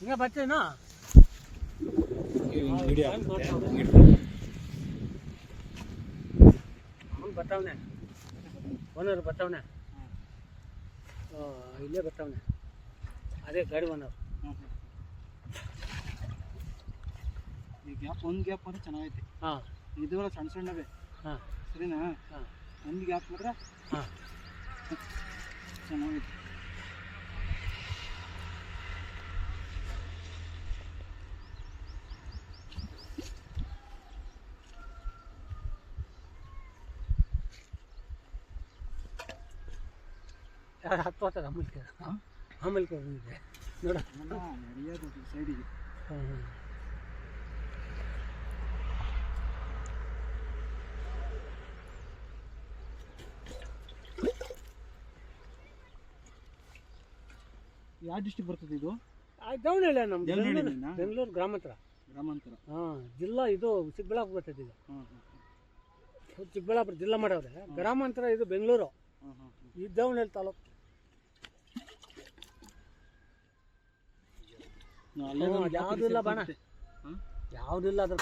ಹಿಂಗೆ ಬರ್ತೀನಾ ಅವ್ನು ಬರ್ತಾವನೆ ಓನರ್ ಬರ್ತಾವನೆ ಇಲ್ಲೇ ಬರ್ತಾವನೆ ಅದೇ ಗಾಡಿ ಓನರ್ ಈ ಗ್ಯಾಪ್ ಒಂದು ಗ್ಯಾಪ್ ಅಂದರೆ ಚೆನ್ನಾಗೈತೆ. ಹಾಂ ಇದೆಲ್ಲ ಸಣ್ಣ ಸಣ್ಣವೇ. ಹಾಂ ಸರಿನಾ? ಹಾಂ ಒಂದು ಗ್ಯಾಪ್ ಮಾತ್ರ ಹಾಂ ಚೆನ್ನಾಗೈತೆ. ಯಾರು ಹತ್ತು ಹೋಗ್ತದೆ ಆಮೇಲೆ ಬಂದಿದೆ ನೋಡ ನಡೆಯೋದು ಸೈಡಿಗೆ. ಹಾಂ ಹಾಂ ಯಾವ ಡಿಸ್ಟಿಕ್ ಬರ್ತದೆ ಇದು? ದಾವಣಗೆರೆ ನಮ್ಮ ದೇವನಹಳ್ಳಿನಾ? ಬೆಂಗಳೂರು ಗ್ರಾಮಾಂತರ. ಗ್ರಾಮಾಂತರ. ಹಾಂ ಜಿಲ್ಲಾ ಇದು ಚಿಕ್ಕಬಳ್ಳಾಪುರ ಬರ್ತೈತೆ ಇದು. ಹಾಂ ಹಾಂ ಚಿಕ್ಕಬಳ್ಳಾಪುರ ಜಿಲ್ಲಾ ಮಾಡವ್ರೆ. ಗ್ರಾಮಾಂತರ ಇದು ಬೆಂಗಳೂರು. ಹಾಂ ಹಾಂ ಈ ದಾವಣಗೆರೆ ತಾಲೂಕು. ಯಾವುದೂ ಇಲ್ಲ ಬಾಣ, ಯಾವುದೂ ಇಲ್ಲ ಅದ್ರ